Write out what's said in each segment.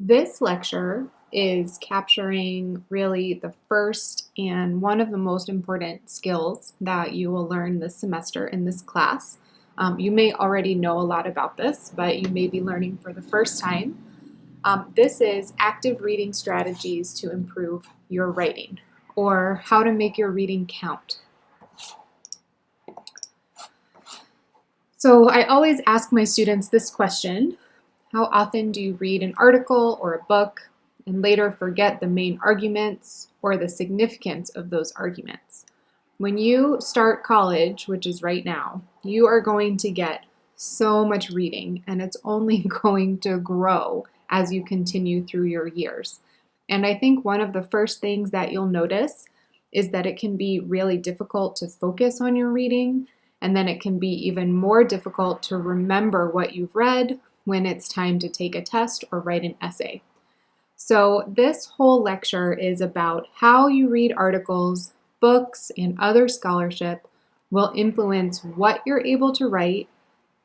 This lecture is capturing really the first and one of the most important skills that you will learn this semester in this class. You may already know a lot about this, but you may be learning for the first time. This is active reading strategies to improve your writing, or how to make your reading count. So I always ask my students this question: how often do you read an article or a book and later forget the main arguments or the significance of those arguments? When you start college, which is right now, you are going to get so much reading, and it's only going to grow as you continue through your years. And I think one of the first things that you'll notice is that it can be really difficult to focus on your reading, and then it can be even more difficult to remember what you've read when it's time to take a test or write an essay. So this whole lecture is about how you read articles, books, and other scholarship will influence what you're able to write,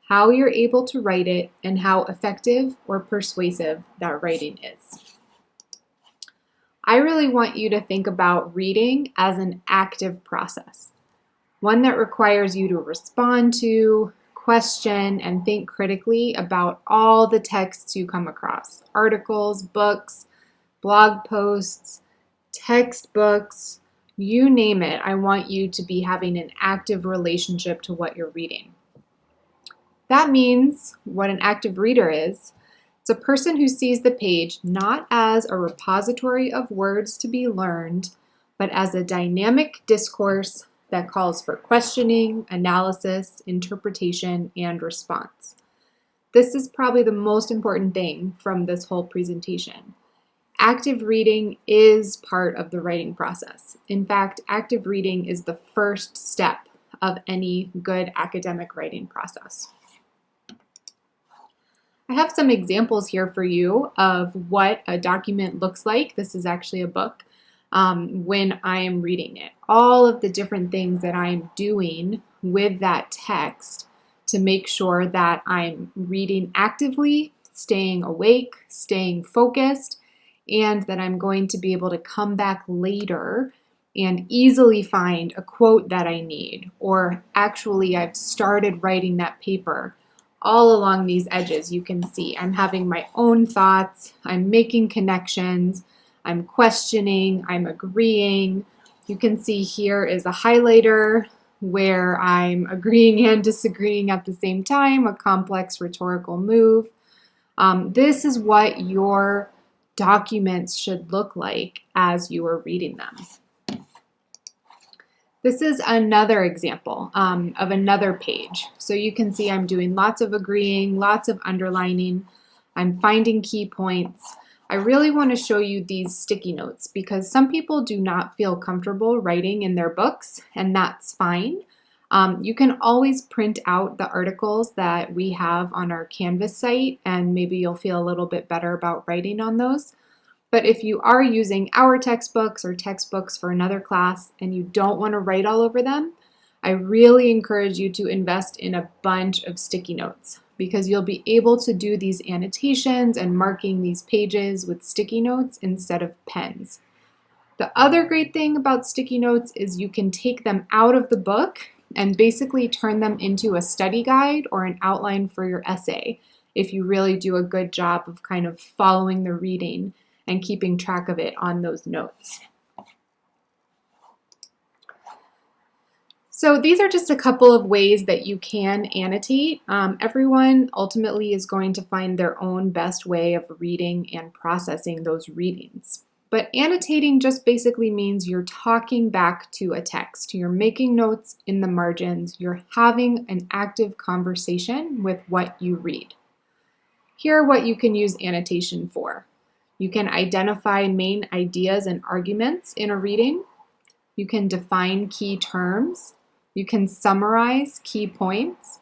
how you're able to write it, and how effective or persuasive that writing is. I really want you to think about reading as an active process, one that requires you to respond to, question, and think critically about all the texts you come across: articles, books, blog posts, textbooks, you name it. I want you to be having an active relationship to what you're reading. That means what an active reader is. It's a person who sees the page not as a repository of words to be learned, but as a dynamic discourse that calls for questioning, analysis, interpretation, and response. This is probably the most important thing from this whole presentation. Active reading is part of the writing process. In fact, active reading is the first step of any good academic writing process. I have some examples here for you of what a document looks like. This is actually a book. When I am reading it, all of the different things that I'm doing with that text to make sure that I'm reading actively, staying awake, staying focused, and that I'm going to be able to come back later and easily find a quote that I need, or actually I've started writing that paper. All along these edges, you can see I'm having my own thoughts, I'm making connections, I'm questioning, I'm agreeing. You can see here is a highlighter where I'm agreeing and disagreeing at the same time, a complex rhetorical move. This is what your documents should look like as you are reading them. This is another example of another page. So you can see I'm doing lots of agreeing, lots of underlining. I'm finding key points. I really want to show you these sticky notes because some people do not feel comfortable writing in their books, and that's fine. You can always print out the articles that we have on our Canvas site, and maybe you'll feel a little bit better about writing on those. But if you are using our textbooks or textbooks for another class and you don't want to write all over them, I really encourage you to invest in a bunch of sticky notes, because you'll be able to do these annotations and marking these pages with sticky notes instead of pens. The other great thing about sticky notes is you can take them out of the book and basically turn them into a study guide or an outline for your essay if you really do a good job of kind of following the reading and keeping track of it on those notes. So these are just a couple of ways that you can annotate. Everyone ultimately is going to find their own best way of reading and processing those readings. But annotating just basically means you're talking back to a text. You're making notes in the margins. You're having an active conversation with what you read. Here are what you can use annotation for. You can identify main ideas and arguments in a reading. You can define key terms. You can summarize key points.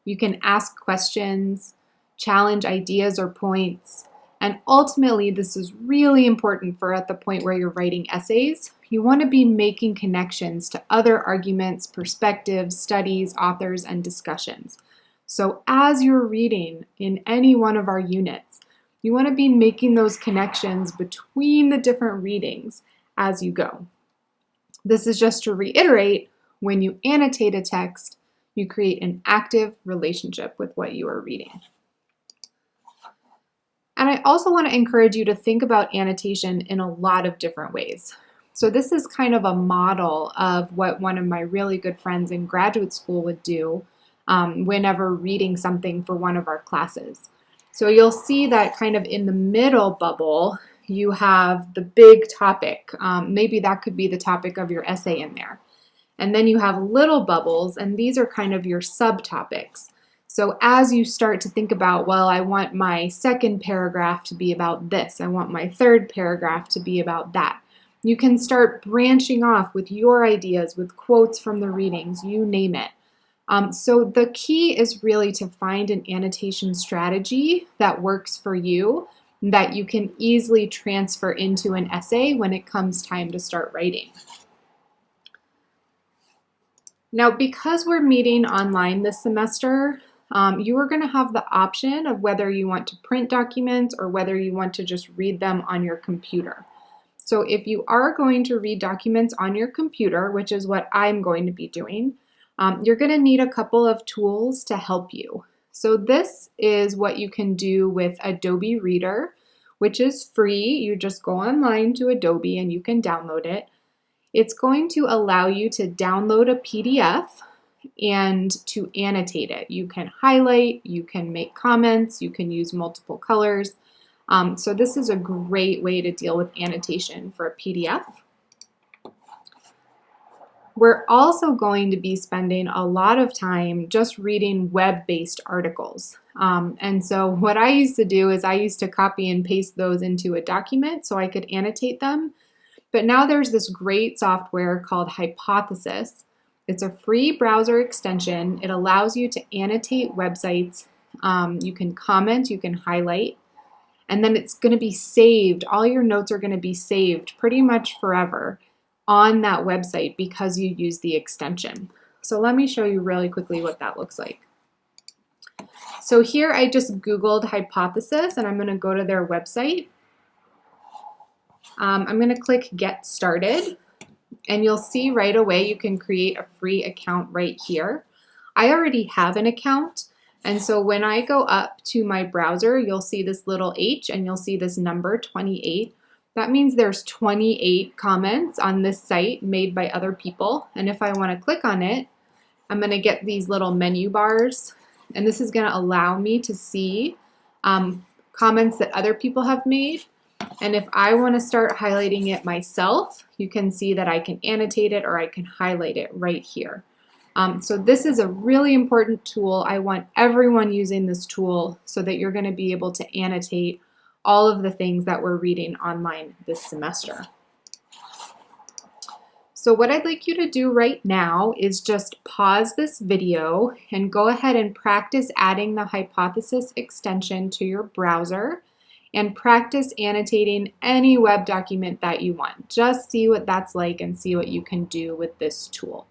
You can ask questions, challenge ideas or points. And ultimately, this is really important for at the point where you're writing essays. You want to be making connections to other arguments, perspectives, studies, authors, and discussions. So as you're reading in any one of our units, You want to be making those connections between the different readings as you go. This is just to reiterate, when you annotate a text, you create an active relationship with what you are reading. And I also want to encourage you to think about annotation in a lot of different ways. So this is kind of a model of what one of my really good friends in graduate school would do whenever reading something for one of our classes. So you'll see that kind of in the middle bubble, you have the big topic. Maybe that could be the topic of your essay in there. And then you have little bubbles, and these are kind of your subtopics. So as you start to think about, well, I want my second paragraph to be about this, I want my third paragraph to be about that, you can start branching off with your ideas, with quotes from the readings, you name it. So the key is really to find an annotation strategy that works for you, that you can easily transfer into an essay when it comes time to start writing. Now, because we're meeting online this semester, you are going to have the option of whether you want to print documents or whether you want to just read them on your computer. So if you are going to read documents on your computer, which is what I'm going to be doing, you're going to need a couple of tools to help you. So this is what you can do with Adobe Reader, which is free. You just go online to Adobe and you can download it. It's going to allow you to download a PDF and to annotate it. You can highlight, you can make comments, you can use multiple colors. So this is a great way to deal with annotation for a PDF. We're also going to be spending a lot of time just reading web-based articles. And so what I used to do is I used to copy and paste those into a document so I could annotate them. But now there's this great software called Hypothesis. It's a free browser extension. It allows you to annotate websites. You can comment, you can highlight, and then it's going to be saved. All your notes are going to be saved pretty much forever on that website because you use the extension. So let me show you really quickly what that looks like. So here I just Googled Hypothesis and I'm going to go to their website. I'm going to click Get Started, and you'll see right away you can create a free account right here. I already have an account, and so when I go up to my browser, you'll see this little H and you'll see this number 28. That means there's 28 comments on this site made by other people, and if I want to click on it, I'm going to get these little menu bars, and this is going to allow me to see comments that other people have made. And if I want to start highlighting it myself, you can see that I can annotate it or I can highlight it right here. So this is a really important tool. I want everyone using this tool so that you're going to be able to annotate all of the things that we're reading online this semester. So what I'd like you to do right now is just pause this video and go ahead and practice adding the Hypothesis extension to your browser and practice annotating any web document that you want. Just see what that's like and see what you can do with this tool.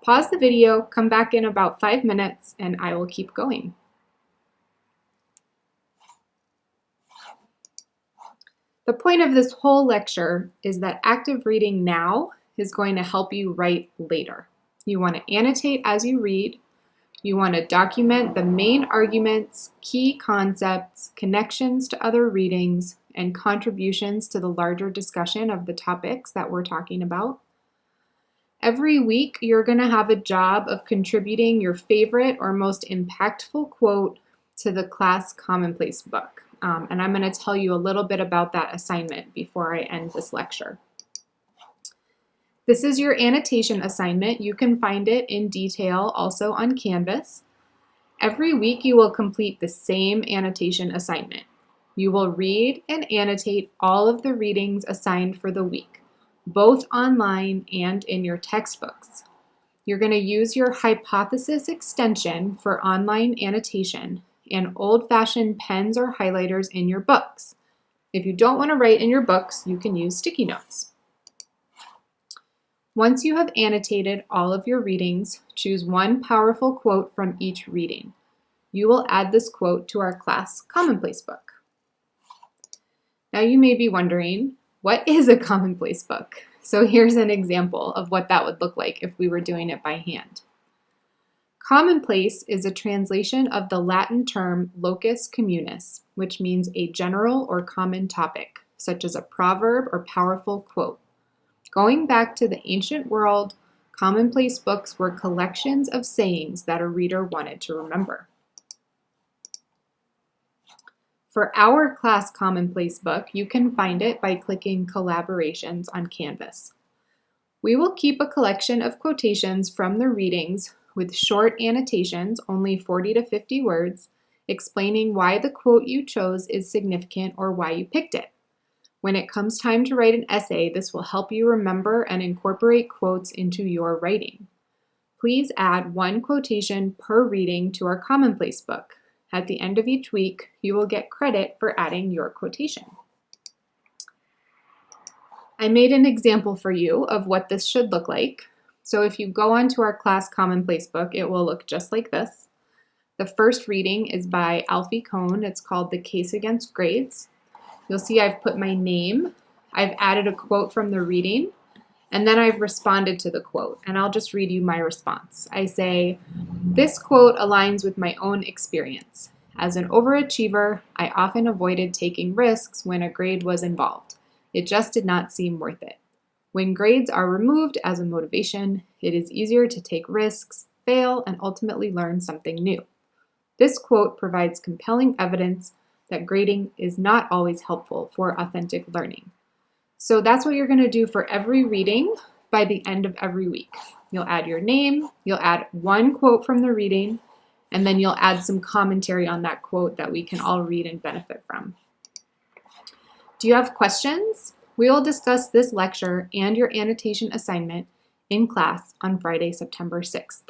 Pause the video, come back in about 5 minutes, and I will keep going. The point of this whole lecture is that active reading now is going to help you write later. You want to annotate as you read. You want to document the main arguments, key concepts, connections to other readings, and contributions to the larger discussion of the topics that we're talking about. Every week, you're going to have a job of contributing your favorite or most impactful quote to the class commonplace book. And I'm going to tell you a little bit about that assignment before I end this lecture. This is your annotation assignment. You can find it in detail also on Canvas. Every week you will complete the same annotation assignment. You will read and annotate all of the readings assigned for the week, both online and in your textbooks. You're going to use your Hypothesis extension for online annotation and old-fashioned pens or highlighters in your books. If you don't want to write in your books, you can use sticky notes. Once you have annotated all of your readings, choose one powerful quote from each reading. You will add this quote to our class commonplace book. Now you may be wondering, what is a commonplace book? So here's an example of what that would look like if we were doing it by hand. Commonplace is a translation of the Latin term locus communis, which means a general or common topic, such as a proverb or powerful quote. Going back to the ancient world, commonplace books were collections of sayings that a reader wanted to remember. For our class commonplace book, you can find it by clicking Collaborations on Canvas. We will keep a collection of quotations from the readings with short annotations, only 40 to 50 words, explaining why the quote you chose is significant or why you picked it. When it comes time to write an essay, this will help you remember and incorporate quotes into your writing. Please add one quotation per reading to our commonplace book. At the end of each week, you will get credit for adding your quotation. I made an example for you of what this should look like. So if you go onto our class commonplace book, it will look just like this. The first reading is by Alfie Kohn. It's called The Case Against Grades. You'll see I've put my name, I've added a quote from the reading, and then I've responded to the quote, and I'll just read you my response. I say, "This quote aligns with my own experience. As an overachiever, I often avoided taking risks when a grade was involved. It just did not seem worth it. When grades are removed as a motivation, it is easier to take risks, fail, and ultimately learn something new. This quote provides compelling evidence that grading is not always helpful for authentic learning." So that's what you're going to do for every reading by the end of every week. You'll add your name, you'll add one quote from the reading, and then you'll add some commentary on that quote that we can all read and benefit from. Do you have questions? We will discuss this lecture and your annotation assignment in class on Friday, September 6th.